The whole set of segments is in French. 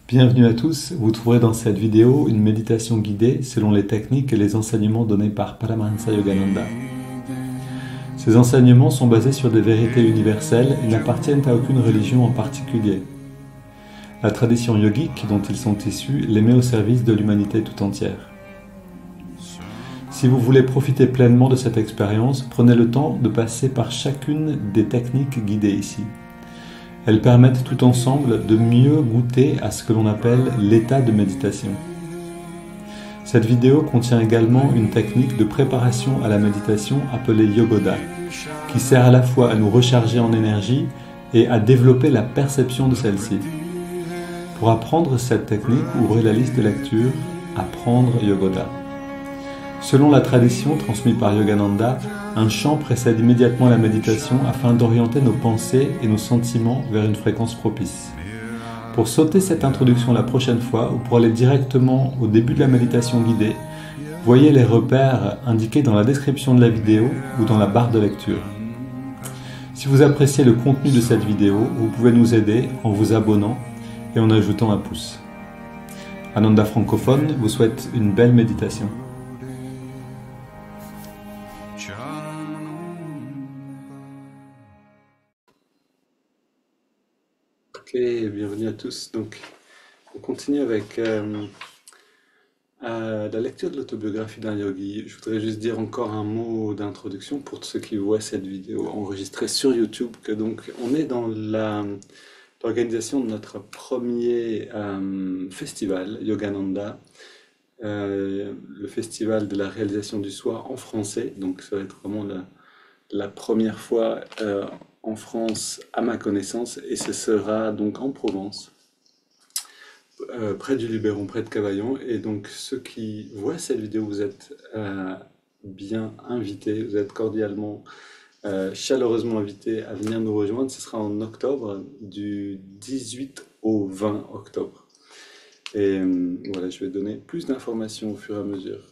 Bienvenue à tous, vous trouverez dans cette vidéo une méditation guidée selon les techniques et les enseignements donnés par Paramahansa Yogananda. Ces enseignements sont basés sur des vérités universelles et n'appartiennent à aucune religion en particulier. La tradition yogique dont ils sont issus les met au service de l'humanité tout entière. Si vous voulez profiter pleinement de cette expérience, prenez le temps de passer par chacune des techniques guidées ici. Elles permettent tout ensemble de mieux goûter à ce que l'on appelle l'état de méditation. Cette vidéo contient également une technique de préparation à la méditation appelée Yogoda, qui sert à la fois à nous recharger en énergie et à développer la perception de celle-ci. Pour apprendre cette technique, ouvrez la liste de lecture « Apprendre Yogoda ». Selon la tradition transmise par Yogananda, un chant précède immédiatement la méditation afin d'orienter nos pensées et nos sentiments vers une fréquence propice. Pour sauter cette introduction la prochaine fois ou pour aller directement au début de la méditation guidée, voyez les repères indiqués dans la description de la vidéo ou dans la barre de lecture. Si vous appréciez le contenu de cette vidéo, vous pouvez nous aider en vous abonnant et en ajoutant un pouce. Ananda francophone vous souhaite une belle méditation. Ok, bienvenue à tous. Donc, on continue avec la lecture de l'autobiographie d'un yogi. Je voudrais juste dire encore un mot d'introduction pour ceux qui voient cette vidéo enregistrée sur YouTube, que donc on est dans l'organisation de notre premier festival, Yogananda, le festival de la réalisation du soi en français. Donc ça va être vraiment la première fois en France à ma connaissance, et ce sera donc en Provence, près du Luberon, près de Cavaillon. Et donc ceux qui voient cette vidéo, vous êtes bien invités, vous êtes cordialement, chaleureusement invités à venir nous rejoindre. Ce sera en octobre, du 18 au 20 octobre. Et voilà, je vais donner plus d'informations au fur et à mesure.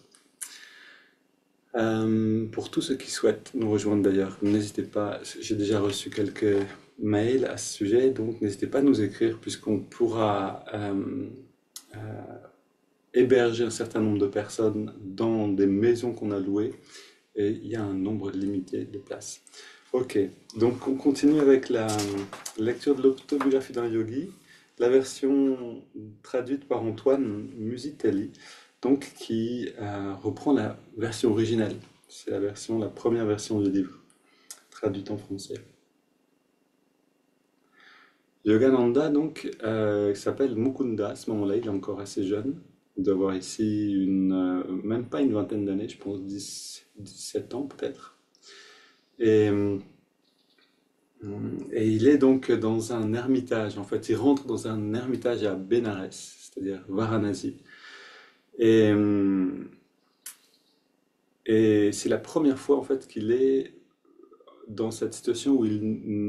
Pour tous ceux qui souhaitent nous rejoindre d'ailleurs, n'hésitez pas, j'ai déjà reçu quelques mails à ce sujet, donc n'hésitez pas à nous écrire puisqu'on pourra héberger un certain nombre de personnes dans des maisons qu'on a louées et il y a un nombre limité de places. Ok, donc on continue avec la lecture de l'autobiographie d'un yogi, la version traduite par Antoine Musitelli, donc qui reprend la version originale. C'est la première version du livre, traduite en français. Yogananda, donc, s'appelle Mukunda. À ce moment-là, il est encore assez jeune. Il doit avoir ici même pas une vingtaine d'années, je pense 17 ans peut-être. Et, et il est donc dans un ermitage. En fait, il rentre dans un ermitage à Bénarès, c'est-à-dire Varanasi. Et, et c'est la première fois en fait qu'il est dans cette situation où il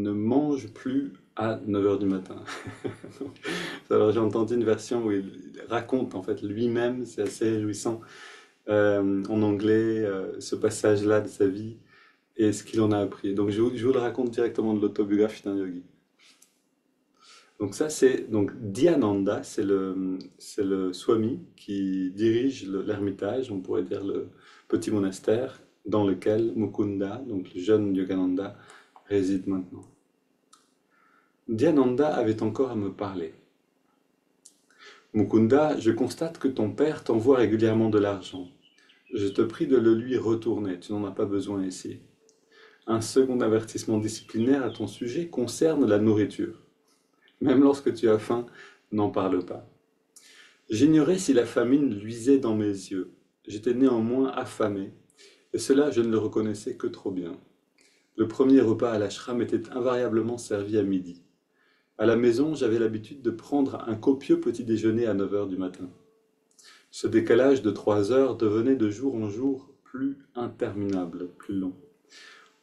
ne mange plus à 9 heures du matin. Alors j'ai entendu une version où il raconte en fait lui-même, c'est assez réjouissant, en anglais, ce passage-là de sa vie et ce qu'il en a appris. Donc je vous le raconte directement de l'autobiographie d'un yogi. Donc ça c'est donc Dhyananda, c'est le swami qui dirige l'ermitage, on pourrait dire le petit monastère dans lequel Mukunda, donc le jeune Yogananda, réside maintenant. Dhyananda avait encore à me parler. Mukunda, je constate que ton père t'envoie régulièrement de l'argent. Je te prie de le lui retourner, tu n'en as pas besoin ici. Un second avertissement disciplinaire à ton sujet concerne la nourriture. Même lorsque tu as faim, n'en parle pas. J'ignorais si la famine luisait dans mes yeux. J'étais néanmoins affamé, et cela je ne le reconnaissais que trop bien. Le premier repas à l'ashram était invariablement servi à midi. À la maison, j'avais l'habitude de prendre un copieux petit déjeuner à 9 heures du matin. Ce décalage de 3 heures devenait de jour en jour plus interminable, plus long.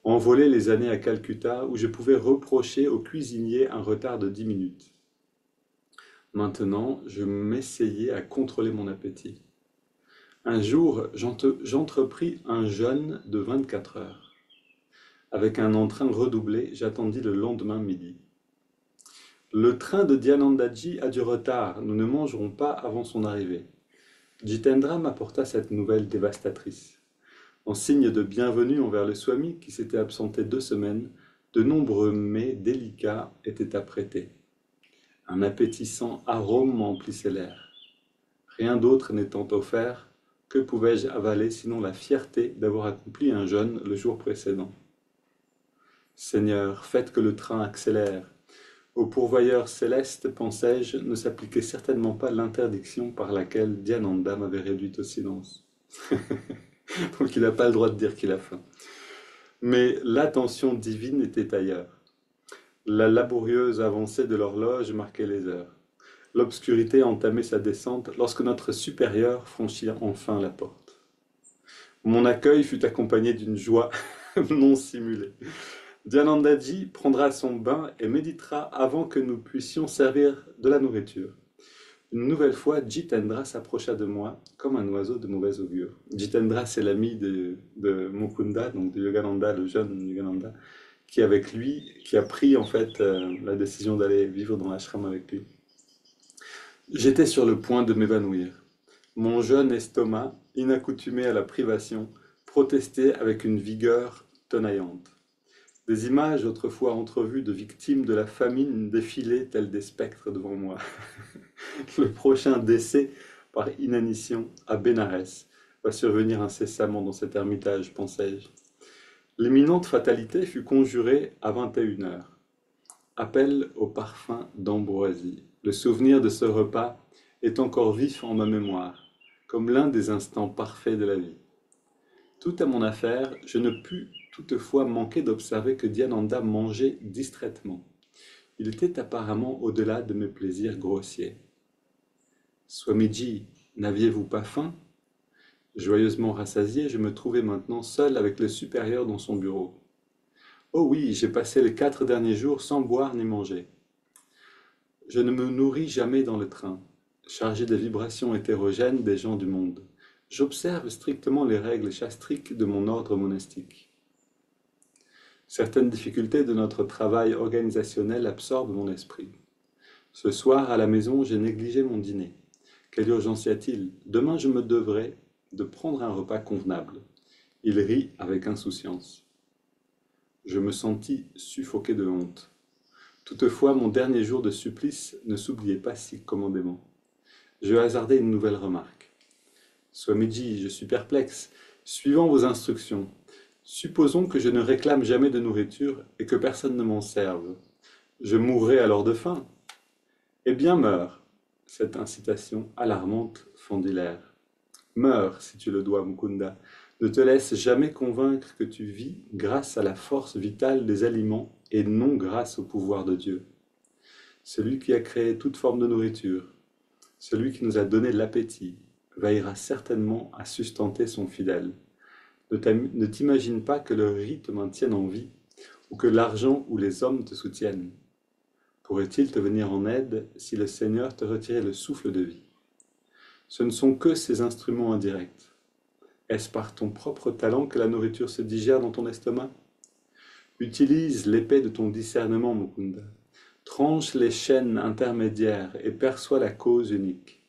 Envolé les années à Calcutta où je pouvais reprocher au cuisinier un retard de 10 minutes. Maintenant, je m'essayais à contrôler mon appétit. Un jour, j'entrepris un jeûne de 24 heures. Avec un entrain redoublé, j'attendis le lendemain midi. Le train de Dhyanandaji a du retard, nous ne mangerons pas avant son arrivée. Jitendra m'apporta cette nouvelle dévastatrice. En signe de bienvenue envers le Swami qui s'était absenté 2 semaines, de nombreux mets délicats étaient apprêtés. Un appétissant arôme emplissait l'air. Rien d'autre n'étant offert, que pouvais-je avaler sinon la fierté d'avoir accompli un jeûne le jour précédent. Seigneur, faites que le train accélère. Au pourvoyeur céleste, pensais-je, ne s'appliquait certainement pas l'interdiction par laquelle Dhyananda m'avait réduit au silence. Donc il n'a pas le droit de dire qu'il a faim. Mais l'attention divine était ailleurs. La laborieuse avancée de l'horloge marquait les heures. L'obscurité entamait sa descente lorsque notre supérieur franchit enfin la porte. Mon accueil fut accompagné d'une joie non simulée. Dhyanandaji prendra son bain et méditera avant que nous puissions servir de la nourriture. Une nouvelle fois, Jitendra s'approcha de moi comme un oiseau de mauvais augure. Jitendra, c'est l'ami de Mukunda, donc de Yogananda, le jeune Yogananda, qui avec lui, qui a pris en fait la décision d'aller vivre dans l'ashram avec lui. J'étais sur le point de m'évanouir. Mon jeune estomac, inaccoutumé à la privation, protestait avec une vigueur tenaillante. Des images autrefois entrevues de victimes de la famine défilaient telles des spectres devant moi. Le prochain décès par inanition à Bénarès va survenir incessamment dans cet ermitage, pensais-je. L'imminente fatalité fut conjurée à 21 h. Appel au parfum d'ambroisie. Le souvenir de ce repas est encore vif en ma mémoire, comme l'un des instants parfaits de la vie. Tout à mon affaire, je ne pus toutefois manquer d'observer que Dhyananda mangeait distraitement. Il était apparemment au-delà de mes plaisirs grossiers. « Swamiji, n'aviez-vous pas faim ?» Joyeusement rassasié, je me trouvais maintenant seul avec le supérieur dans son bureau. « Oh oui, j'ai passé les 4 derniers jours sans boire ni manger. Je ne me nourris jamais dans le train, chargé des vibrations hétérogènes des gens du monde. J'observe strictement les règles shastriques de mon ordre monastique. Certaines difficultés de notre travail organisationnel absorbent mon esprit. Ce soir, à la maison, j'ai négligé mon dîner. Quelle urgence y a-t-il? Demain, je me devrai de prendre un repas convenable. » Il rit avec insouciance. Je me sentis suffoqué de honte. Toutefois, mon dernier jour de supplice ne s'oubliait pas si commodément. Je hasardai une nouvelle remarque. « Swamiji, je suis perplexe. Suivant vos instructions, supposons que je ne réclame jamais de nourriture et que personne ne m'en serve. Je mourrai alors de faim. » « Eh bien, meurs !» Cette incitation alarmante fendit l'air. « Meurs, si tu le dois, Mukunda. Ne te laisse jamais convaincre que tu vis grâce à la force vitale des aliments et non grâce au pouvoir de Dieu. Celui qui a créé toute forme de nourriture, celui qui nous a donné l'appétit, veillera certainement à sustenter son fidèle. Ne t'imagine pas que le riz te maintienne en vie, ou que l'argent ou les hommes te soutiennent. Pourrait-il te venir en aide si le Seigneur te retirait le souffle de vie? Ce ne sont que ces instruments indirects. Est-ce par ton propre talent que la nourriture se digère dans ton estomac? Utilise l'épée de ton discernement, Mukunda. Tranche les chaînes intermédiaires et perçois la cause unique.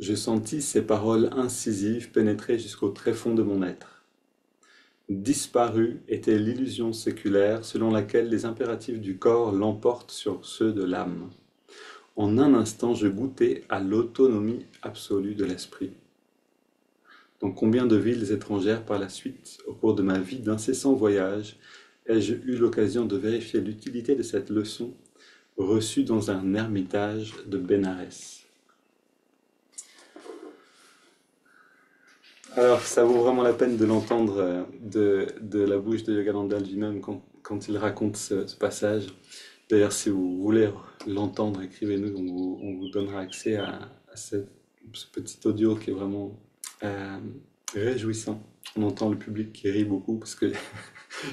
Je sentis ces paroles incisives pénétrer jusqu'au tréfonds de mon être. Disparue était l'illusion séculaire selon laquelle les impératifs du corps l'emportent sur ceux de l'âme. En un instant, je goûtais à l'autonomie absolue de l'esprit. Dans combien de villes étrangères par la suite, au cours de ma vie d'incessant voyage, ai-je eu l'occasion de vérifier l'utilité de cette leçon reçue dans un ermitage de Bénarès. Alors, ça vaut vraiment la peine de l'entendre de la bouche de Yogananda lui-même quand il raconte ce passage. D'ailleurs, si vous voulez l'entendre, écrivez-nous, on vous donnera accès à ce petit audio qui est vraiment réjouissant. On entend le public qui rit beaucoup parce que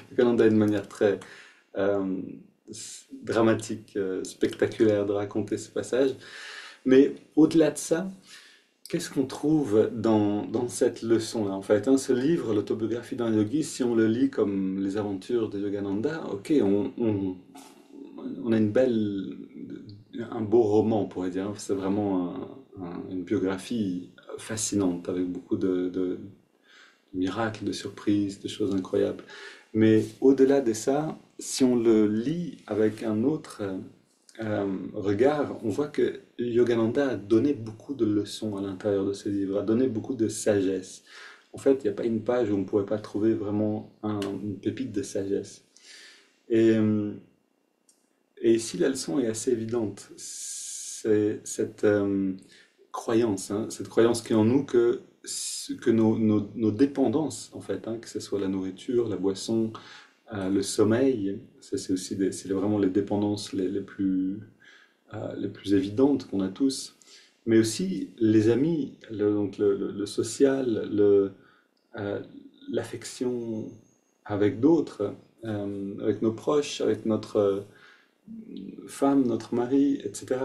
Yogananda a une manière très dramatique, spectaculaire de raconter ce passage. Mais au-delà de ça, qu'est-ce qu'on trouve dans cette leçon-là? En fait, ce livre, l'autobiographie d'un yogi, si on le lit comme les aventures de Yogananda, ok, on a un beau roman, on pourrait dire. C'est vraiment une biographie fascinante avec beaucoup de miracles, de surprises, de choses incroyables. Mais au-delà de ça, si on le lit avec un autre regard, on voit que Yogananda a donné beaucoup de leçons à l'intérieur de ce livre, a donné beaucoup de sagesse. En fait, il n'y a pas une page où on ne pourrait pas trouver vraiment une pépite de sagesse. Et, euh, et ici, la leçon est assez évidente. C'est cette croyance, hein, cette croyance qui est en nous que nos dépendances, en fait, hein, que ce soit la nourriture, la boisson, le sommeil, ça c'est aussi c'est vraiment les dépendances les plus évidentes qu'on a tous, mais aussi les amis, donc le social, euh, l'affection avec d'autres, avec nos proches, avec notre femme, notre mari, etc.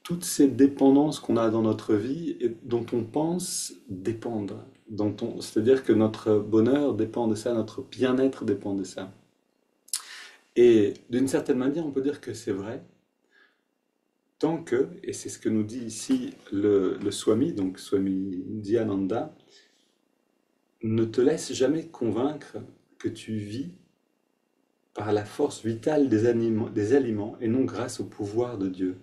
Toutes ces dépendances qu'on a dans notre vie et dont on pense dépendre, c'est-à-dire que notre bonheur dépend de ça, notre bien-être dépend de ça. Et d'une certaine manière, on peut dire que c'est vrai, tant que, et c'est ce que nous dit ici le Swami, donc Swami Dyananda, ne te laisse jamais convaincre que tu vis par la force vitale des aliments et non grâce au pouvoir de Dieu.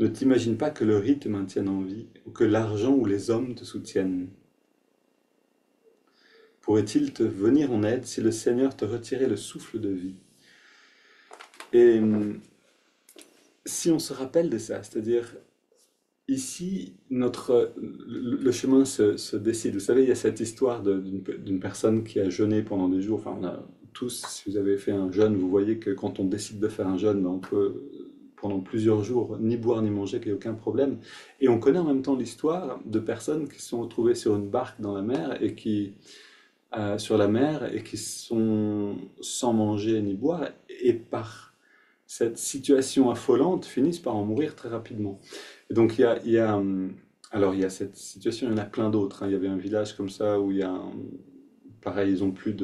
Ne t'imagine pas que le riz te maintienne en vie ou que l'argent ou les hommes te soutiennent. Pourrait-il te venir en aide si le Seigneur te retirait le souffle de vie? Et si on se rappelle de ça, c'est-à-dire ici, le chemin se décide. Vous savez, il y a cette histoire d'une personne qui a jeûné pendant des jours. Enfin, on a tous, si vous avez fait un jeûne, vous voyez que quand on décide de faire un jeûne, ben, on peut, pendant plusieurs jours, ni boire ni manger, qu'il n'y a aucun problème. Et on connaît en même temps l'histoire de personnes qui se sont retrouvées sur une barque dans la mer et sur la mer et qui sont sans manger ni boire et par cette situation affolante finissent par en mourir très rapidement. Et donc alors il y a cette situation, il y en a plein d'autres, hein. Il y avait un village comme ça où pareil, ils ont plus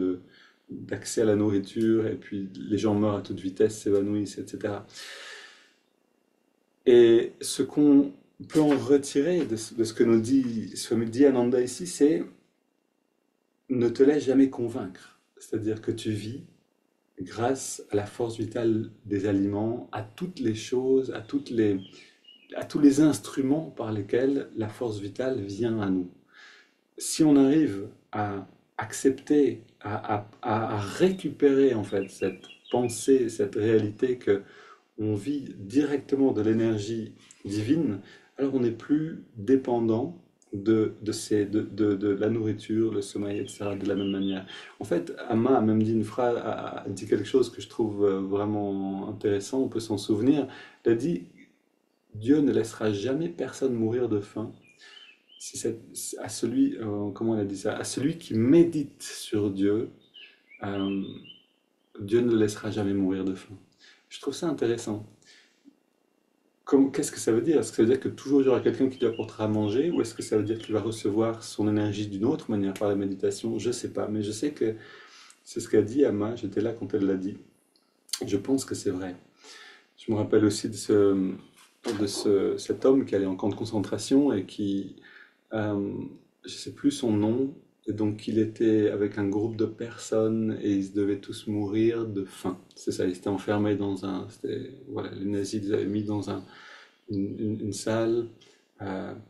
d'accès à la nourriture et puis les gens meurent à toute vitesse, s'évanouissent, etc. Et ce qu'on peut en retirer de ce que nous dit Swami Dyananda ici, c'est ne te laisse jamais convaincre. C'est-à-dire que tu vis grâce à la force vitale des aliments, à toutes les choses, à tous les instruments par lesquels la force vitale vient à nous. Si on arrive à accepter, à récupérer en fait cette pensée, cette réalité que on vit directement de l'énergie divine, alors on n'est plus dépendant de la nourriture, le sommeil, etc., de la même manière. En fait, Amma a même dit une phrase, a dit quelque chose que je trouve vraiment intéressant, on peut s'en souvenir. Elle a dit, Dieu ne laissera jamais personne mourir de faim. Si à celui, comment elle a dit ça? À celui qui médite sur Dieu, euh, Dieu ne le laissera jamais mourir de faim. Je trouve ça intéressant. Qu'est-ce que ça veut dire? Est-ce que ça veut dire que toujours il y aura quelqu'un qui lui apportera à manger ou est-ce que ça veut dire qu'il va recevoir son énergie d'une autre manière par la méditation? Je sais pas, mais je sais que c'est ce qu'a dit Amma, j'étais là quand elle l'a dit. Je pense que c'est vrai. Je me rappelle aussi cet homme qui allait en camp de concentration et euh, je sais plus son nom, et donc il était avec un groupe de personnes et ils devaient tous mourir de faim. C'est ça, ils étaient enfermés voilà, les nazis les avaient mis dans une salle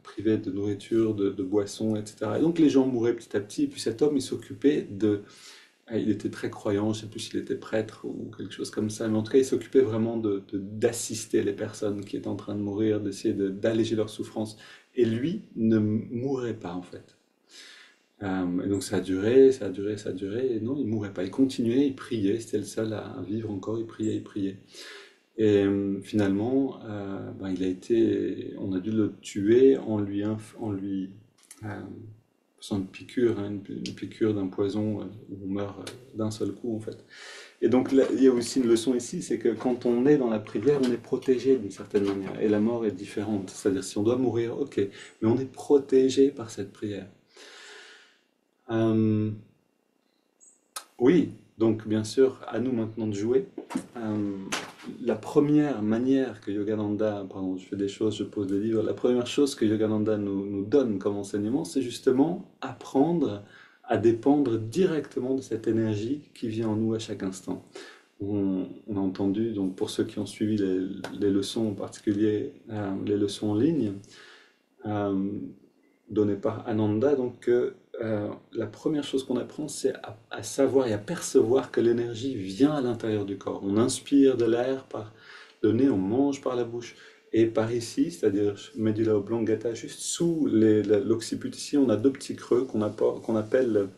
privée de nourriture, de boissons, etc. Et donc les gens mouraient petit à petit, et puis cet homme il s'occupait il était très croyant, je ne sais plus s'il était prêtre ou quelque chose comme ça, mais en tout cas, il s'occupait vraiment d'assister les personnes qui étaient en train de mourir, d'essayer d'alléger leur souffrance. Et lui ne mourait pas, en fait. Et donc ça a duré, ça a duré, ça a duré, et non, il ne mourait pas. Il continuait, il priait, c'était le seul à vivre encore, il priait, il priait. Et finalement, ben, on a dû le tuer en lui euh, faisant une piqûre, hein, une piqûre d'un poison où on meurt d'un seul coup en fait. Et donc là, il y a aussi une leçon ici, c'est que quand on est dans la prière, on est protégé d'une certaine manière. Et la mort est différente. C'est-à-dire si on doit mourir, ok, mais on est protégé par cette prière. Euh, oui, Donc, bien sûr, à nous maintenant de jouer. La première manière que Yogananda, pardon, je fais des choses, je pose des livres, la première chose que Yogananda nous donne comme enseignement, c'est justement apprendre à dépendre directement de cette énergie qui vient en nous à chaque instant. On a entendu, donc pour ceux qui ont suivi les leçons, en particulier les leçons en ligne, euh, données par Ananda, donc la première chose qu'on apprend, c'est à savoir et à percevoir que l'énergie vient à l'intérieur du corps. On inspire de l'air par le nez, on mange par la bouche. Et par ici, c'est-à-dire medulla oblongata, juste sous l'occiput ici, on a deux petits creux qu'on appelle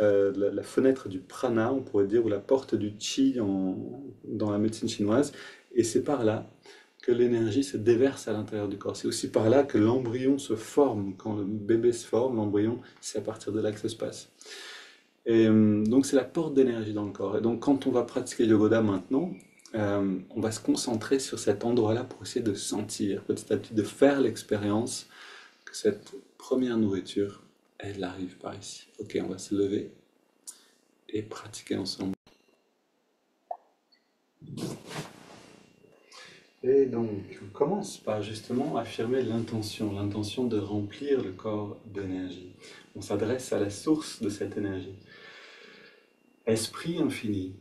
la fenêtre du prana, on pourrait dire, ou la porte du chi dans la médecine chinoise. Et c'est par là que l'énergie se déverse à l'intérieur du corps. C'est aussi par là que l'embryon se forme. Quand le bébé se forme, l'embryon, c'est à partir de là que ça se passe. Et donc c'est la porte d'énergie dans le corps. Et donc quand on va pratiquer Yogoda maintenant, on va se concentrer sur cet endroit-là pour essayer de sentir, petit à petit, de faire l'expérience que cette première nourriture, elle arrive par ici. Ok, on va se lever et pratiquer ensemble. Et donc, on commence par justement affirmer l'intention de remplir le corps d'énergie. On s'adresse à la source de cette énergie. Esprit infini,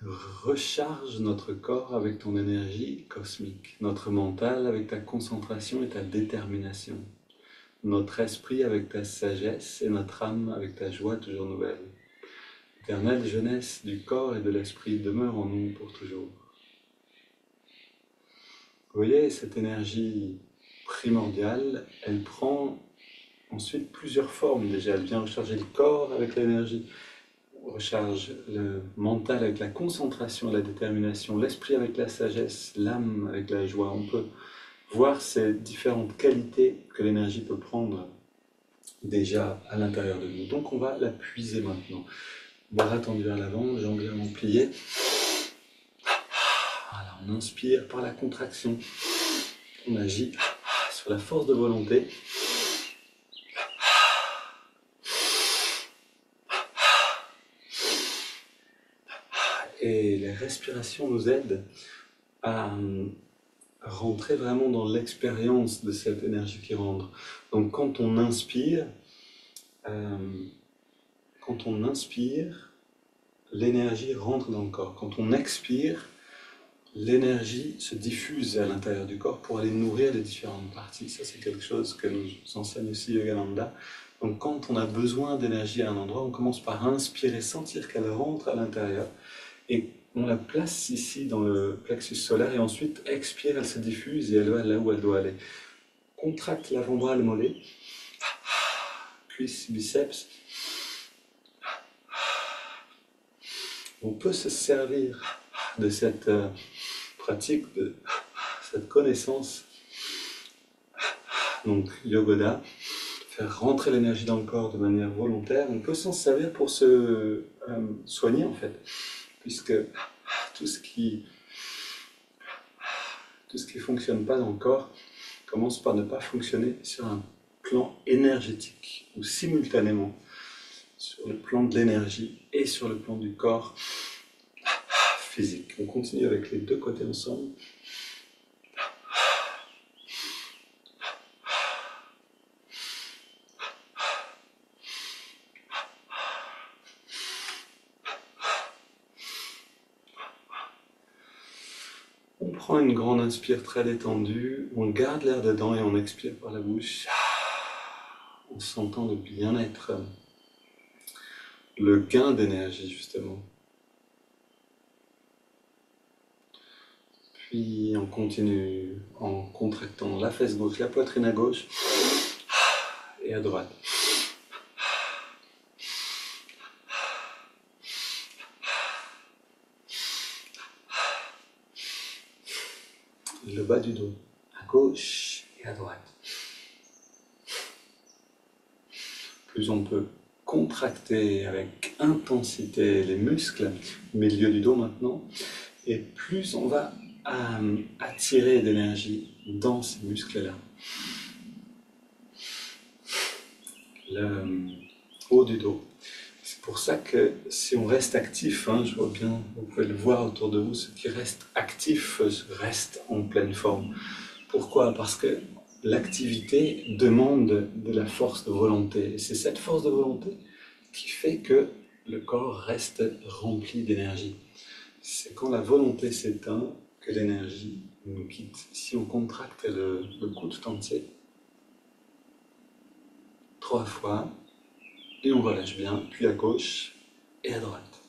recharge notre corps avec ton énergie cosmique, notre mental avec ta concentration et ta détermination, notre esprit avec ta sagesse et notre âme avec ta joie toujours nouvelle. Éternelle jeunesse du corps et de l'esprit demeure en nous pour toujours. Vous voyez, cette énergie primordiale, elle prend ensuite plusieurs formes déjà. Elle vient recharger le corps avec l'énergie, recharge le mental avec la concentration et la détermination, l'esprit avec la sagesse, l'âme avec la joie. On peut voir ces différentes qualités que l'énergie peut prendre déjà à l'intérieur de nous. Donc on va la puiser maintenant. Bras tendus vers l'avant, jambes légèrement pliées. Voilà, on inspire par la contraction. On agit sur la force de volonté. Et les respirations nous aident à rentrer vraiment dans l'expérience de cette énergie qui rentre. Donc quand on inspire, l'énergie rentre dans le corps. Quand on expire, l'énergie se diffuse à l'intérieur du corps pour aller nourrir les différentes parties. Ça, c'est quelque chose que nous enseigne aussi Yogananda. Donc, quand on a besoin d'énergie à un endroit, on commence par inspirer, sentir qu'elle rentre à l'intérieur, et on la place ici dans le plexus solaire, et ensuite, expire, elle se diffuse, et elle va là où elle doit aller. Contracte l'avant-bras, le mollet, cuisse, biceps. On peut se servir de cette pratique, de cette connaissance, donc Yogoda, faire rentrer l'énergie dans le corps de manière volontaire. On peut s'en servir pour se soigner en fait, puisque tout ce qui fonctionne pas dans le corps commence par ne pas fonctionner sur un plan énergétique, ou simultanément sur le plan de l'énergie et sur le plan du corps physique. On continue avec les deux côtés ensemble. On prend une grande inspire très détendue, on garde l'air dedans et on expire par la bouche, en sentant le bien-être, le gain d'énergie justement. Puis on continue en contractant la fesse gauche, la poitrine à gauche et à droite. Le bas du dos, à gauche et à droite. Plus on peut contracter avec intensité les muscles, milieu du dos maintenant, et plus on va attirer d'énergie dans ces muscles-là. Le haut du dos, c'est pour ça que si on reste actif, hein, je vois bien, vous pouvez le voir autour de vous, ceux qui restent actifs restent en pleine forme. Pourquoi? Parce que l'activité demande de la force de volonté. Et c'est cette force de volonté qui fait que le corps reste rempli d'énergie. C'est quand la volonté s'éteint que l'énergie nous quitte. Si on contracte le cou tout entier, 3 fois, et on relâche bien, puis à gauche et à droite.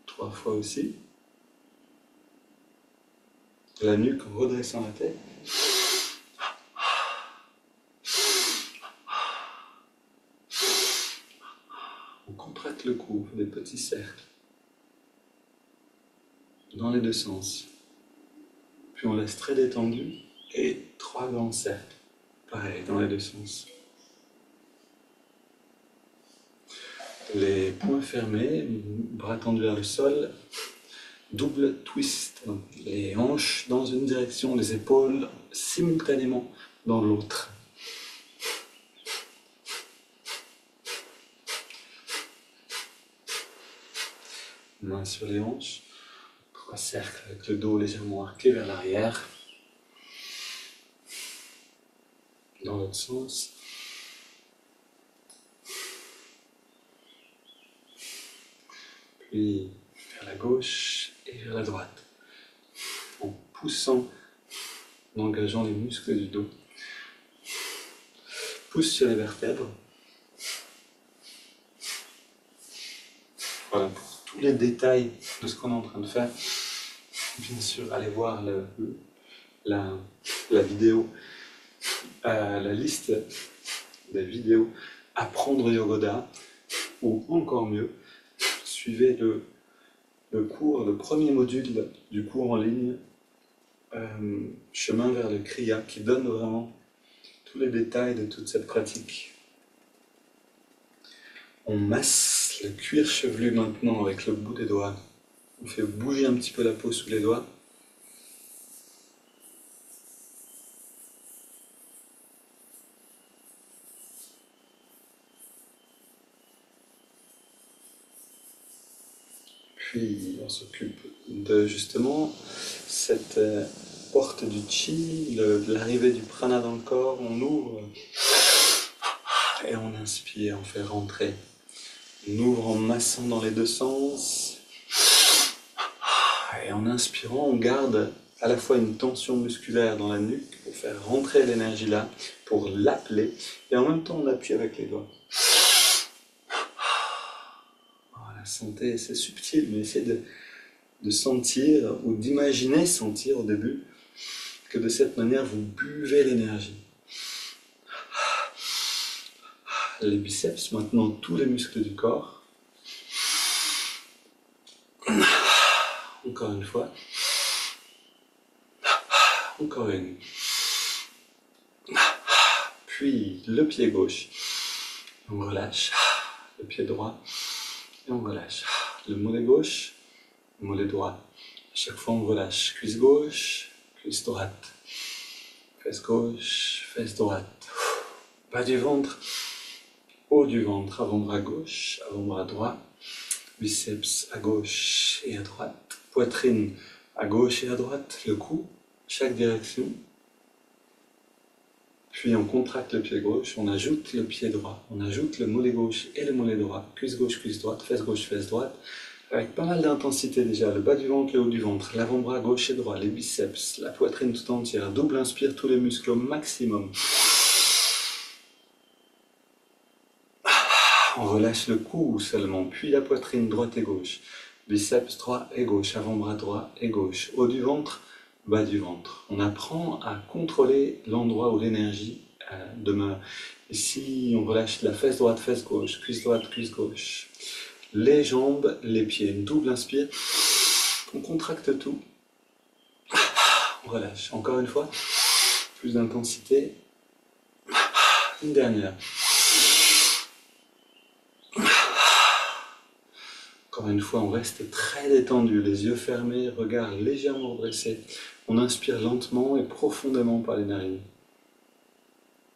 3 fois aussi. La nuque en redressant la tête. On contracte le cou, on fait des petits cercles dans les deux sens. Puis on laisse très détendu et 3 grands cercles, pareil, dans les deux sens. Les poings fermés, bras tendus vers le sol, double twist. Les hanches dans une direction, les épaules simultanément dans l'autre. Main sur les hanches, 3 cercles avec le dos légèrement arqué vers l'arrière. Dans l'autre sens. Puis vers la gauche et vers la droite. En poussant, en engageant les muscles du dos. Pousse sur les vertèbres. Voilà, pour tous les détails de ce qu'on est en train de faire, bien sûr, allez voir la vidéo, la liste des vidéos Apprendre Yogoda, ou encore mieux, suivez le cours, le premier module du cours en ligne, Chemin vers le Kriya, qui donne vraiment tous les détails de toute cette pratique. On masse le cuir chevelu maintenant avec le bout des doigts. On fait bouger un petit peu la peau sous les doigts. Puis on s'occupe de justement cette porte du chi, de l'arrivée du prana dans le corps. On ouvre et on inspire, on fait rentrer. On ouvre en massant dans les deux sens. Et en inspirant, on garde à la fois une tension musculaire dans la nuque pour faire rentrer l'énergie là, pour l'appeler, et en même temps on appuie avec les doigts. Voilà, sentez, c'est subtil, mais essayez de sentir ou d'imaginer sentir au début que de cette manière vous buvez l'énergie. Les biceps, maintenant tous les muscles du corps. Encore une fois. Encore une. Puis le pied gauche. On relâche. Le pied droit. Et on relâche. Le mollet gauche. Le mollet droit. À chaque fois on relâche. Cuisse gauche. Cuisse droite. Fesse gauche. Fesse droite. Bas du ventre. Haut du ventre. Avant-bras gauche. Avant-bras droit. Biceps à gauche et à droite. Poitrine à gauche et à droite. Le cou. Chaque direction. Puis on contracte le pied gauche, on ajoute le pied droit, on ajoute le mollet gauche et le mollet droit, cuisse gauche, cuisse droite, fesse droite, avec pas mal d'intensité déjà, le bas du ventre, le haut du ventre, l'avant-bras gauche et droit, les biceps, la poitrine tout entière, double inspire tous les muscles au maximum. On relâche le cou seulement, puis la poitrine droite et gauche, biceps droit et gauche, avant-bras droit et gauche, haut du ventre, bas du ventre. On apprend à contrôler l'endroit où l'énergie demeure. Ici, on relâche la fesse droite, fesse gauche, cuisse droite, cuisse gauche. Les jambes, les pieds. Double inspire. On contracte tout. On relâche. Encore une fois. Plus d'intensité. Une dernière. Encore une fois, on reste très détendu, les yeux fermés, regard légèrement redressé. On inspire lentement et profondément par les narines.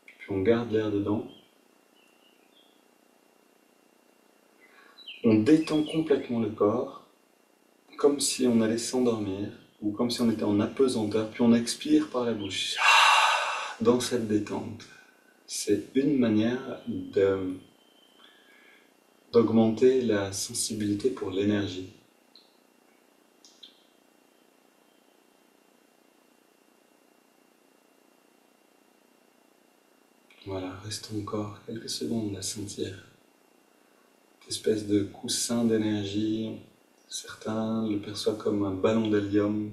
Puis on garde l'air dedans. On détend complètement le corps, comme si on allait s'endormir, ou comme si on était en apesanteur, puis on expire par la bouche, dans cette détente. C'est une manière d'augmenter la sensibilité pour l'énergie. Voilà, restons encore quelques secondes à sentir cette espèce de coussin d'énergie. Certains le perçoivent comme un ballon d'hélium,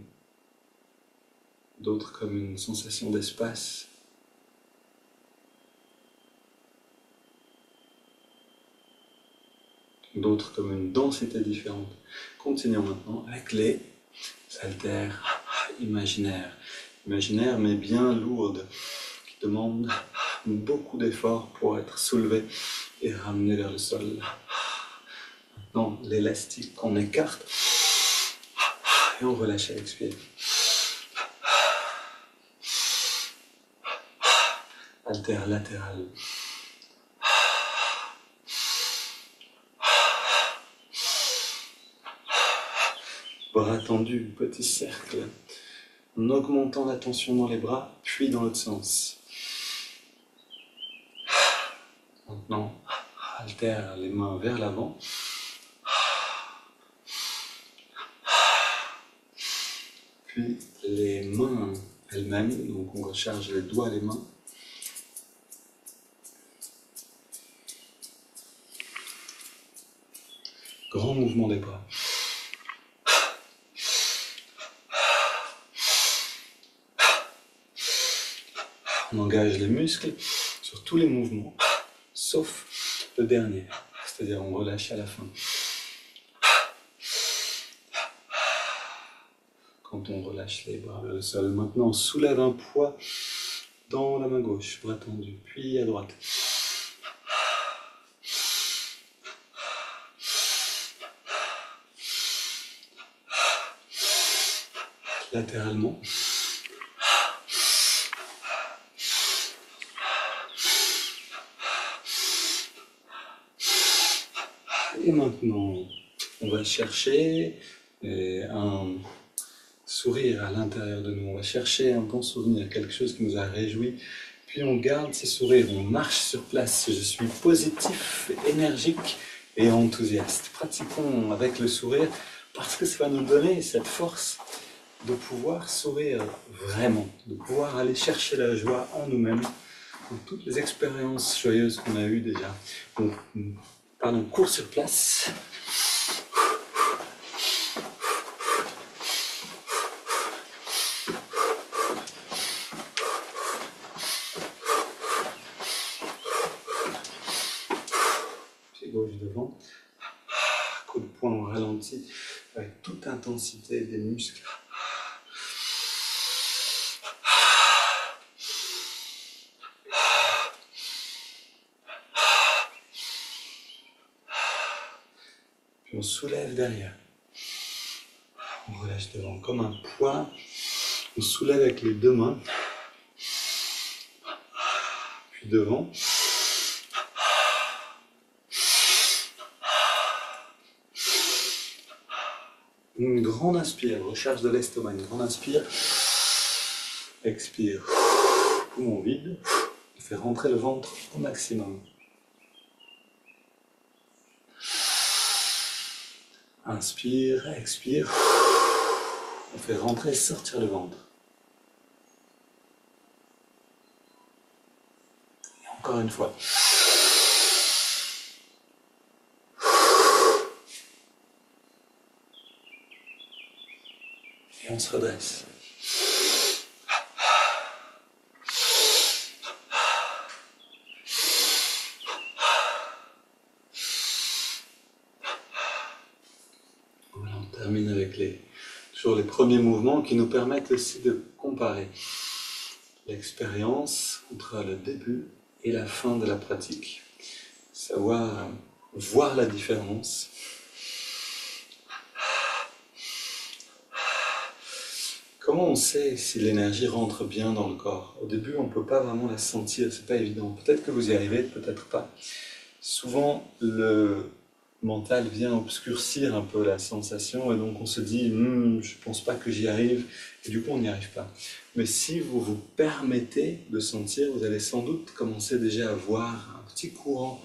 d'autres comme une sensation d'espace. D'autres comme une densité différente. Continuons maintenant avec les haltères imaginaires. Imaginaires mais bien lourdes, qui demandent beaucoup d'efforts pour être soulevés et ramenés vers le sol. Maintenant, l'élastique qu'on écarte et on relâche à l'expire. Haltère latéral. Bras tendus, petit cercle, en augmentant la tension dans les bras, puis dans l'autre sens. Maintenant, haltère les mains vers l'avant. Puis les mains elles-mêmes, donc on recharge les doigts, les mains. Grand mouvement des bras. On engage les muscles sur tous les mouvements, sauf le dernier, c'est-à-dire on relâche à la fin. Quand on relâche les bras vers le sol. Maintenant, on soulève un poids dans la main gauche, bras tendu, puis à droite. Latéralement. Et maintenant, on va chercher un sourire à l'intérieur de nous. On va chercher un bon souvenir, quelque chose qui nous a réjouis. Puis on garde ces sourires, on marche sur place. Je suis positif, énergique et enthousiaste. Pratiquons avec le sourire parce que ça va nous donner cette force de pouvoir sourire vraiment, de pouvoir aller chercher la joie en nous-mêmes, dans toutes les expériences joyeuses qu'on a eues déjà. Donc, pardon, cours sur place. Pied gauche devant. Coup de poing au ralenti, avec toute intensité des muscles. Puis on soulève derrière. On relâche devant comme un poids. On soulève avec les deux mains. Puis devant. Une grande inspire, recharge de l'estomac. Une grande inspire. Expire. Poumon vide. On fait rentrer le ventre au maximum. Inspire, expire. On fait rentrer et sortir le ventre. Et encore une fois. Et on se redresse. Voilà, on termine avec toujours les premiers mouvements qui nous permettent aussi de comparer l'expérience entre le début et la fin de la pratique. Savoir voir la différence. Comment on sait si l'énergie rentre bien dans le corps? Au début, on ne peut pas vraiment la sentir, c'est pas évident. Peut-être que vous y arrivez, peut-être pas. Souvent, le mental vient obscurcir un peu la sensation et donc on se dit je pense pas que j'y arrive et du coup on n'y arrive pas. Mais si vous vous permettez de sentir, vous allez sans doute commencer déjà à voir un petit courant.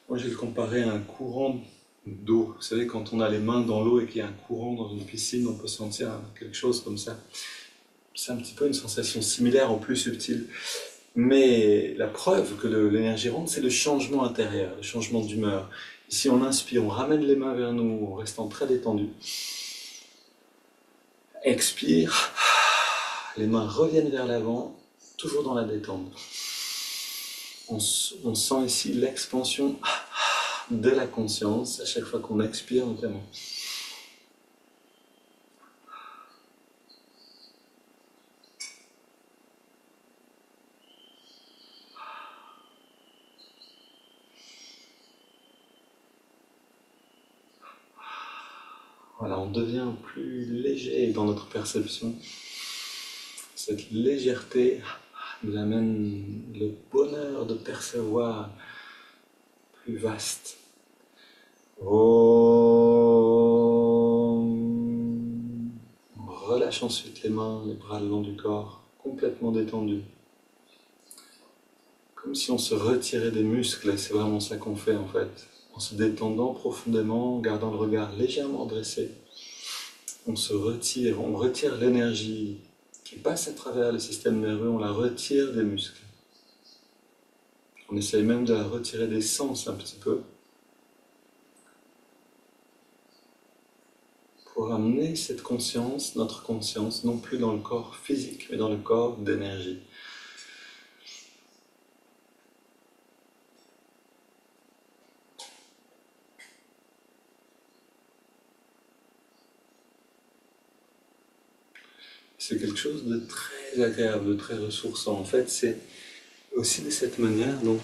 Moi je vais le comparer à un courant d'eau. Vous savez, quand on a les mains dans l'eau et qu'il y a un courant dans une piscine, on peut sentir quelque chose comme ça. C'est un petit peu une sensation similaire en plus subtile. Mais la preuve que l'énergie rentre, c'est le changement intérieur, le changement d'humeur. Ici, on inspire, on ramène les mains vers nous en restant très détendu. Expire, les mains reviennent vers l'avant, toujours dans la détente. On sent ici l'expansion de la conscience à chaque fois qu'on expire notamment. Voilà, on devient plus léger dans notre perception. Cette légèreté nous amène le bonheur de percevoir plus vaste. On relâche ensuite les mains, les bras le long du corps, complètement détendus. Comme si on se retirait des muscles, et c'est vraiment ça qu'on fait en fait. En se détendant profondément, en gardant le regard légèrement dressé, on se retire, on retire l'énergie qui passe à travers le système nerveux, on la retire des muscles. On essaye même de la retirer des sens un petit peu, pour amener cette conscience, notre conscience, non plus dans le corps physique, mais dans le corps d'énergie. C'est quelque chose de très agréable, de très ressourçant. En fait, c'est aussi de cette manière, donc,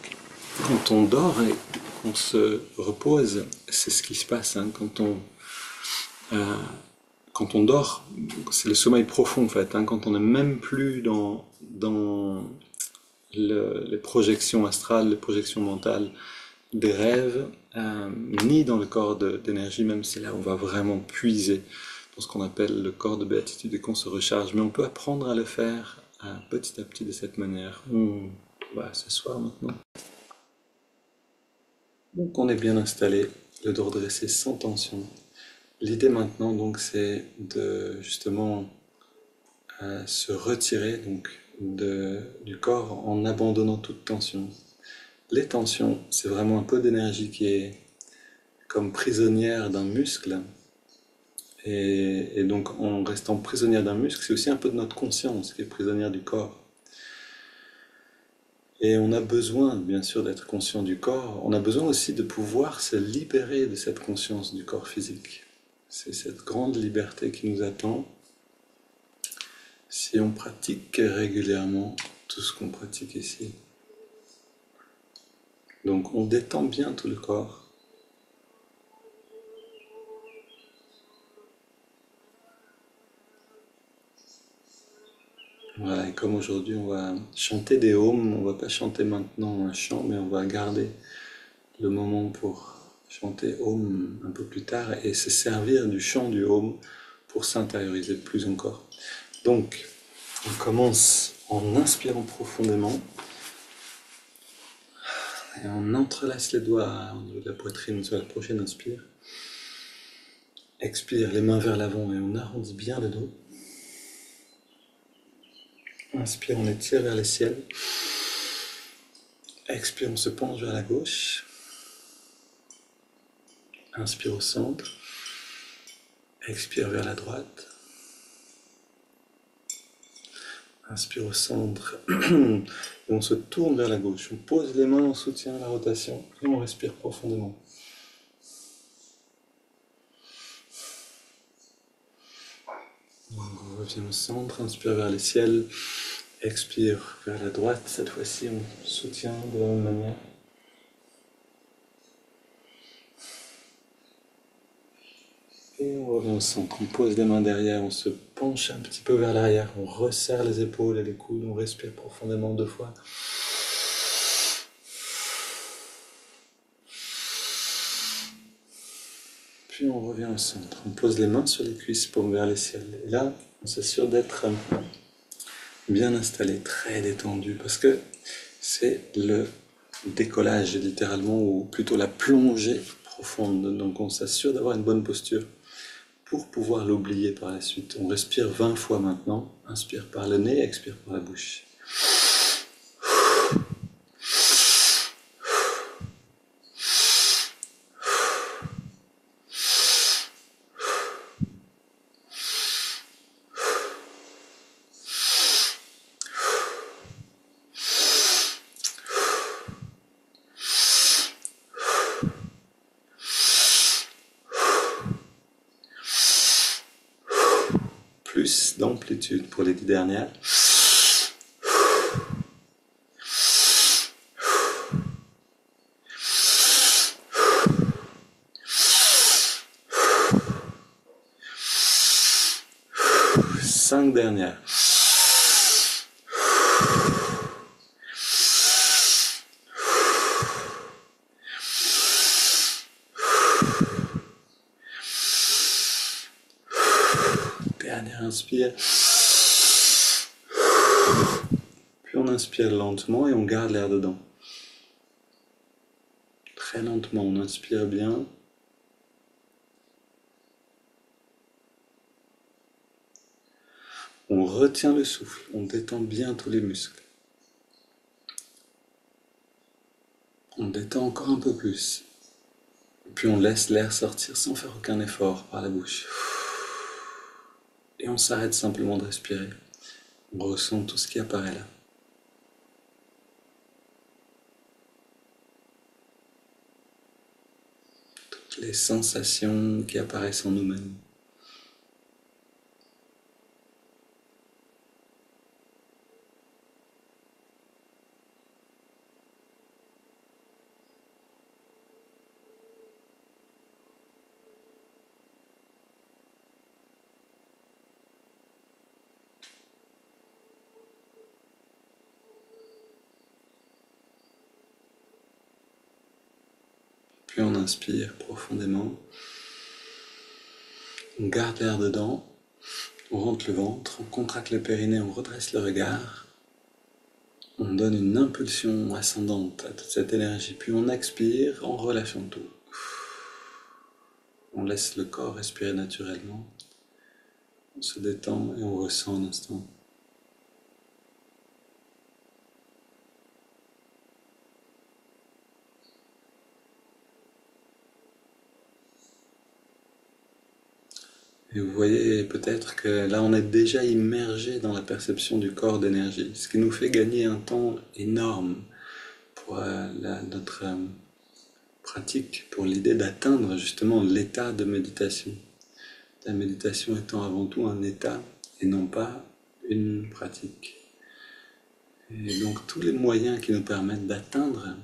quand on dort et qu'on se repose, c'est ce qui se passe, hein, quand on dort, c'est le sommeil profond en fait, hein, quand on n'est même plus dans les projections astrales, les projections mentales des rêves, ni dans le corps d'énergie, même si là on va vraiment puiser dans ce qu'on appelle le corps de béatitude et qu'on se recharge. Mais on peut apprendre à le faire petit à petit de cette manière. On va s'asseoir maintenant. Donc on est bien installé, le dos redressé sans tension. L'idée maintenant donc c'est de justement se retirer donc du corps en abandonnant toute tension. Les tensions, c'est vraiment un peu d'énergie qui est comme prisonnière d'un muscle. Et donc en restant prisonnière d'un muscle, c'est aussi un peu de notre conscience qui est prisonnière du corps. Et on a besoin, bien sûr, d'être conscient du corps. On a besoin aussi de pouvoir se libérer de cette conscience du corps physique. C'est cette grande liberté qui nous attend si on pratique régulièrement tout ce qu'on pratique ici. Donc on détend bien tout le corps. Voilà, et comme aujourd'hui on va chanter des ohms, on va pas chanter maintenant un chant, mais on va garder le moment pour chanter Om un peu plus tard et se servir du chant du Om pour s'intérioriser plus encore. Donc, on commence en inspirant profondément et on entrelace les doigts au niveau de la poitrine sur la prochaine inspire. Expire, les mains vers l'avant et on arrondit bien le dos. Inspire, on étire vers le ciel. Expire, on se penche vers la gauche. Inspire au centre. Expire vers la droite. Inspire au centre. Et on se tourne vers la gauche. On pose les mains en soutien à la rotation et on respire profondément. On revient au centre, inspire vers le ciel. Expire vers la droite. Cette fois-ci, on soutient de la même manière. Et on revient au centre. On pose les mains derrière. On se penche un petit peu vers l'arrière. On resserre les épaules et les coudes. On respire profondément 2 fois. puis on revient au centre. On pose les mains sur les cuisses, paumes vers le ciel. Et là, on s'assure d'être bien installé, très détendu, parce que c'est le décollage littéralement, ou plutôt la plongée profonde. Donc on s'assure d'avoir une bonne posture pour pouvoir l'oublier par la suite. On respire 20 fois maintenant. Inspire par le nez, expire par la bouche. Plus d'amplitude pour les 10 dernières. Cinq dernières. Dernière inspire. Puis on inspire lentement et on garde l'air dedans. Très lentement, on inspire bien. On retient le souffle, on détend bien tous les muscles. On détend encore un peu plus. Puis on laisse l'air sortir sans faire aucun effort par la bouche. Et on s'arrête simplement de respirer. On ressent tout ce qui apparaît là. Toutes les sensations qui apparaissent en nous-mêmes. Puis on inspire profondément. On garde l'air dedans. On rentre le ventre, on contracte le périnée, on redresse le regard. On donne une impulsion ascendante à toute cette énergie. Puis on expire en relâchant tout. On laisse le corps respirer naturellement. On se détend et on ressent un instant. Et vous voyez peut-être que là on est déjà immergé dans la perception du corps d'énergie, ce qui nous fait gagner un temps énorme pour notre pratique, pour l'idée d'atteindre justement l'état de méditation. La méditation étant avant tout un état et non pas une pratique. Et donc tous les moyens qui nous permettent d'atteindre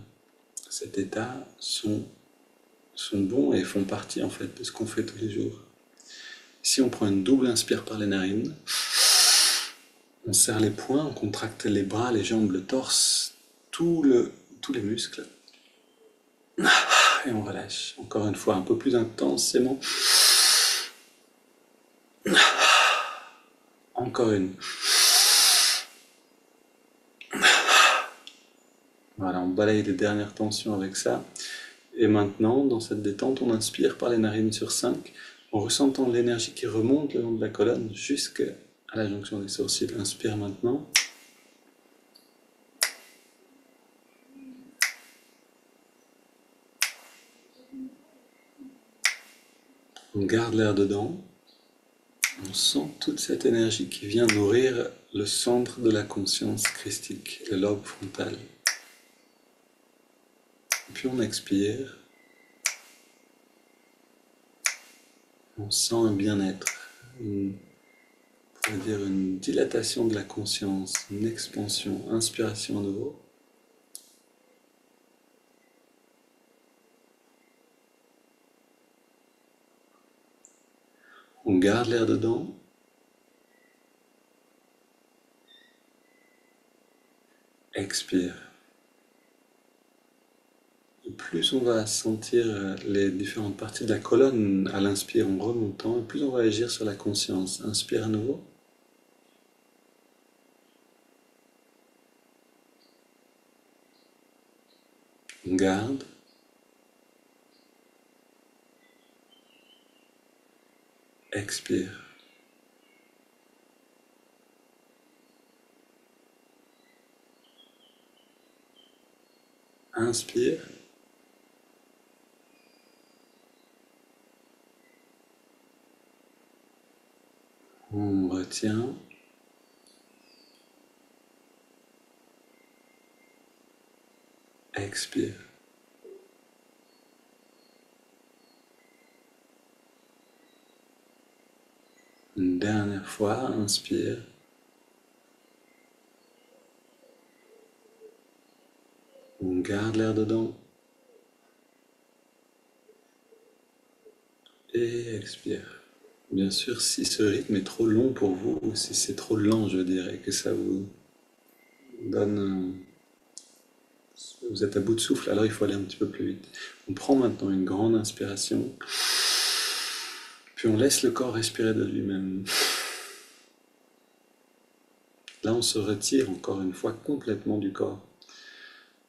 cet état sont bons et font partie en fait de ce qu'on fait tous les jours. Si on prend une double inspire par les narines, on serre les poings, on contracte les bras, les jambes, le torse, tous les muscles. Et on relâche. Encore une fois, un peu plus intensément. Encore une. Voilà, on balaye les dernières tensions avec ça. Et maintenant, dans cette détente, on inspire par les narines sur 5, en ressentant l'énergie qui remonte le long de la colonne jusqu'à la jonction des sourcils. Inspire maintenant. On garde l'air dedans. On sent toute cette énergie qui vient nourrir le centre de la conscience christique, le lobe frontal. Puis on expire. On sent un bien-être, on pourrait dire une dilatation de la conscience, une expansion, inspiration à nouveau. On garde l'air dedans. Expire. Et plus on va sentir les différentes parties de la colonne à l'inspire en remontant, et plus on va agir sur la conscience. Inspire à nouveau. On garde. Expire. Inspire. On retient. Expire. Une dernière fois, inspire. On garde l'air dedans. Et expire. Bien sûr, si ce rythme est trop long pour vous, ou si c'est trop lent, je dirais, que ça vous donne... Vous êtes à bout de souffle, alors il faut aller un petit peu plus vite. On prend maintenant une grande inspiration, puis on laisse le corps respirer de lui-même. Là, on se retire encore une fois complètement du corps.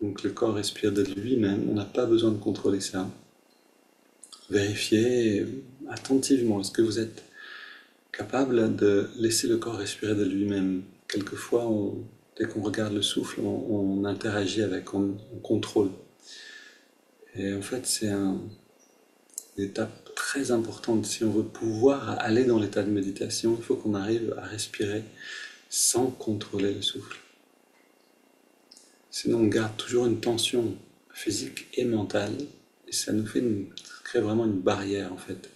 Donc le corps respire de lui-même, on n'a pas besoin de contrôler ça. Vérifiez attentivement, est-ce que vous êtes capable de laisser le corps respirer de lui-même. Quelquefois, dès qu'on regarde le souffle, on interagit avec, on contrôle. Et en fait, c'est une étape très importante. Si on veut pouvoir aller dans l'état de méditation, il faut qu'on arrive à respirer sans contrôler le souffle. Sinon, on garde toujours une tension physique et mentale, et ça nous crée vraiment une barrière en fait.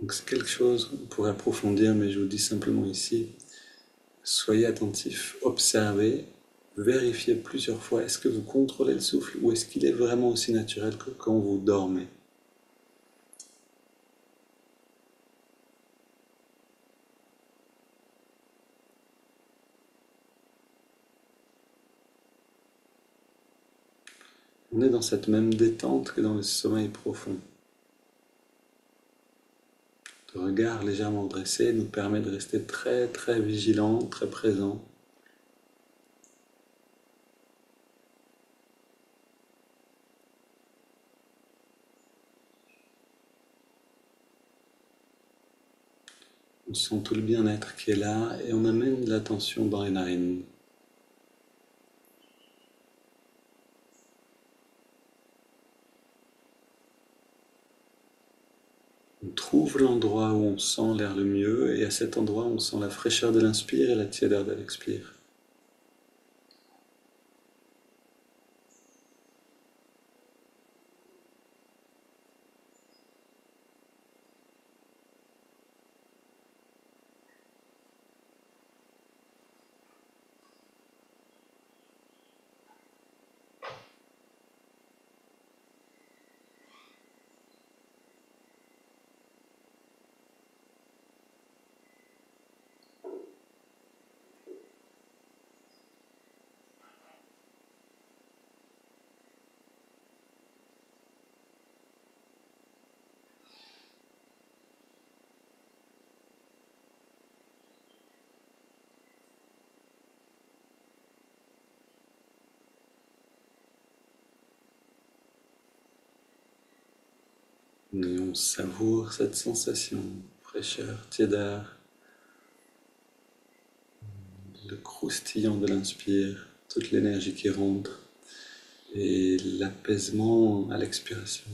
Donc c'est quelque chose qu'on pourrait approfondir, mais je vous dis simplement ici, soyez attentifs, observez, vérifiez plusieurs fois, est-ce que vous contrôlez le souffle ou est-ce qu'il est vraiment aussi naturel que quand vous dormez? On est dans cette même détente que dans le sommeil profond. Le regard légèrement dressé nous permet de rester très très vigilant, très présent. On sent tout le bien-être qui est là et on amène l'attention dans les narines. On trouve l'endroit où on sent l'air le mieux et à cet endroit on sent la fraîcheur de l'inspire et la tiédeur de l'expire. Et on savoure cette sensation, fraîcheur, tiédeur, le croustillant de l'inspire, toute l'énergie qui rentre et l'apaisement à l'expiration.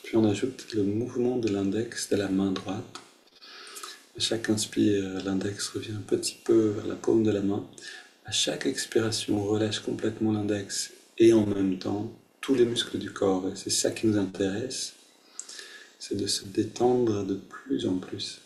Puis on ajoute le mouvement de l'index de la main droite. À chaque inspire, l'index revient un petit peu vers la paume de la main. À chaque expiration, on relâche complètement l'index et en même temps tous les muscles du corps. Et c'est ça qui nous intéresse, c'est de se détendre de plus en plus.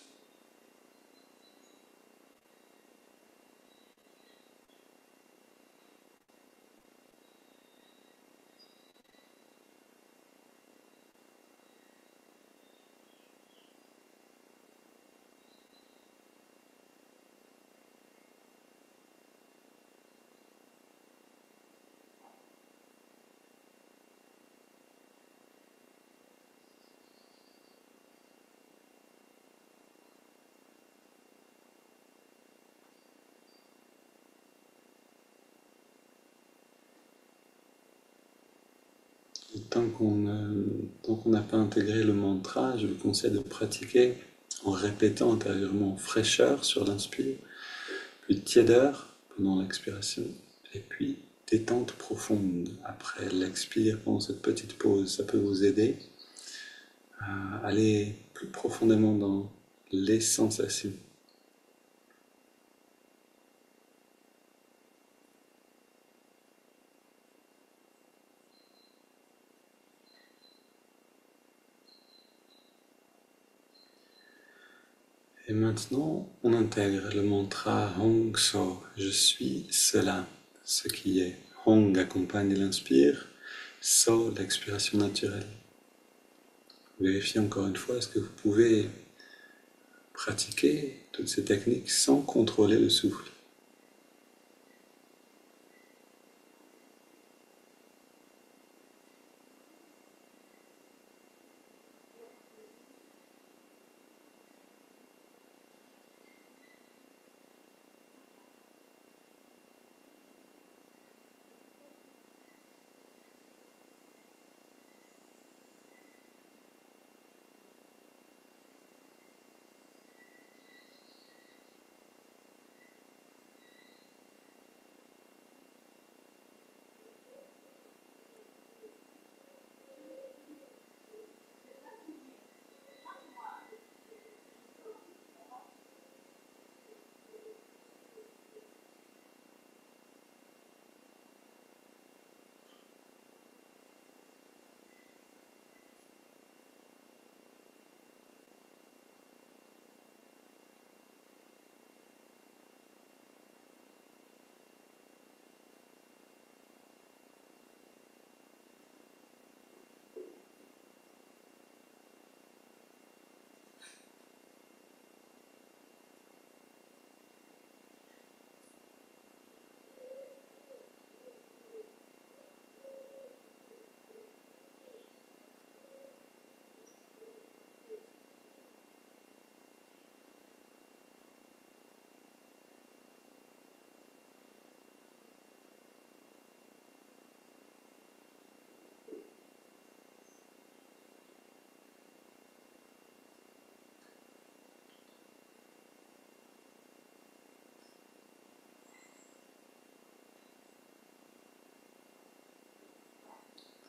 tant qu'on n'a pas intégré le mantra, je vous conseille de pratiquer en répétant intérieurement fraîcheur sur l'inspire, puis tiédeur pendant l'expiration, et puis détente profonde après l'expire pendant cette petite pause. Ça peut vous aider à aller plus profondément dans les sensations. Et maintenant, on intègre le mantra Hong So, je suis cela, ce qui est. Hong accompagne l'inspire, So l'expiration naturelle. Vérifiez encore une fois, est-ce que vous pouvez pratiquer toutes ces techniques sans contrôler le souffle.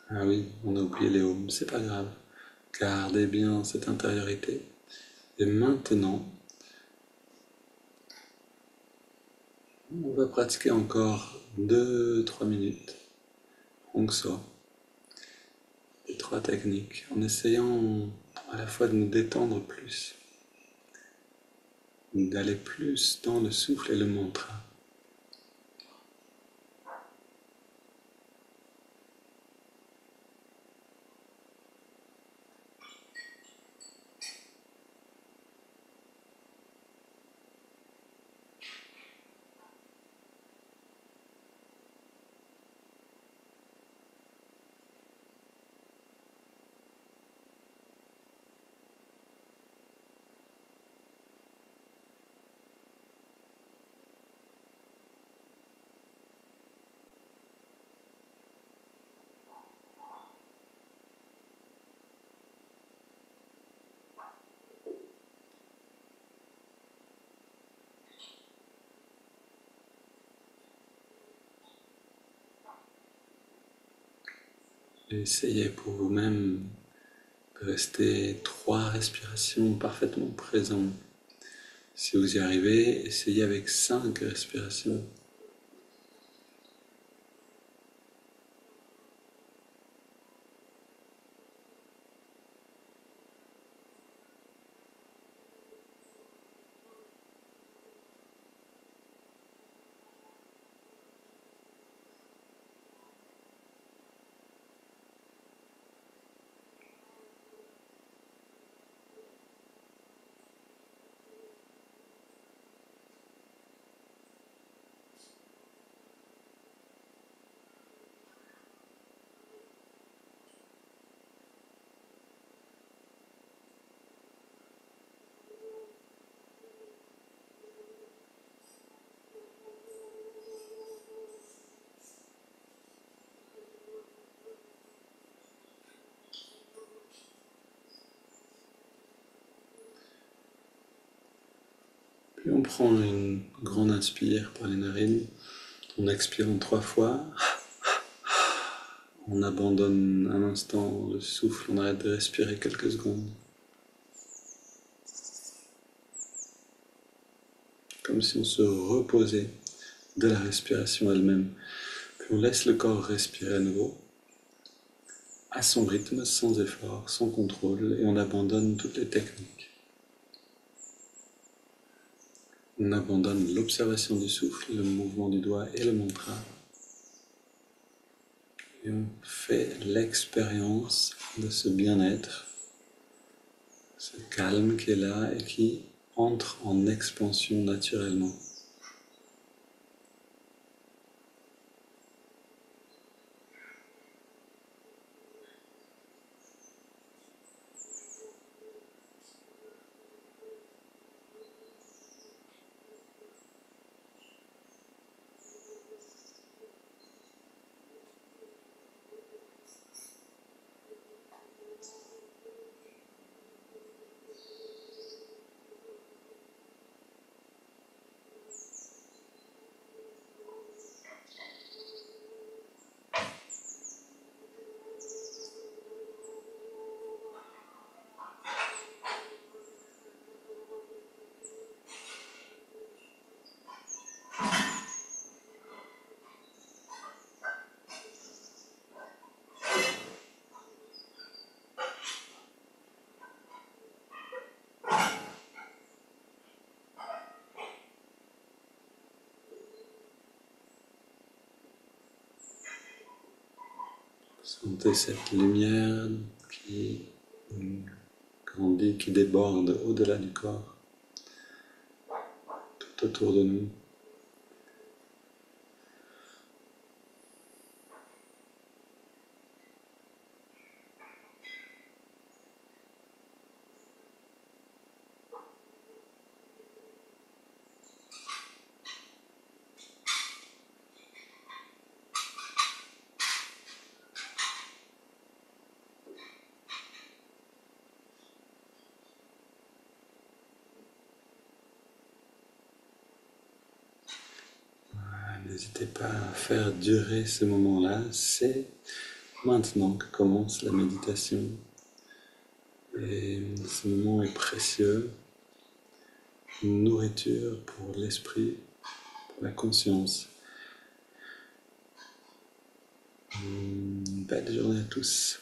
Ah oui, on a oublié les ohms, c'est pas grave. Gardez bien cette intériorité. Et maintenant, on va pratiquer encore 2-3 minutes. Hong So, les 3 techniques, en essayant à la fois de nous détendre plus, d'aller plus dans le souffle et le mantra. Essayez pour vous-même de rester 3 respirations parfaitement présentes. Si vous y arrivez, essayez avec 5 respirations. on prend une grande inspire par les narines, on expire en 3 fois, on abandonne un instant le souffle, on arrête de respirer quelques secondes. Comme si on se reposait de la respiration elle-même. Puis on laisse le corps respirer à nouveau, à son rythme, sans effort, sans contrôle, et on abandonne toutes les techniques. On abandonne l'observation du souffle, le mouvement du doigt et le mantra. Et on fait l'expérience de ce bien-être, ce calme qui est là et qui entre en expansion naturellement. Sentez cette lumière qui grandit, qui déborde au-delà du corps, tout autour de nous. N'hésitez pas à faire durer ce moment-là, c'est maintenant que commence la méditation. Et ce moment est précieux, une nourriture pour l'esprit, pour la conscience. Belle journée à tous.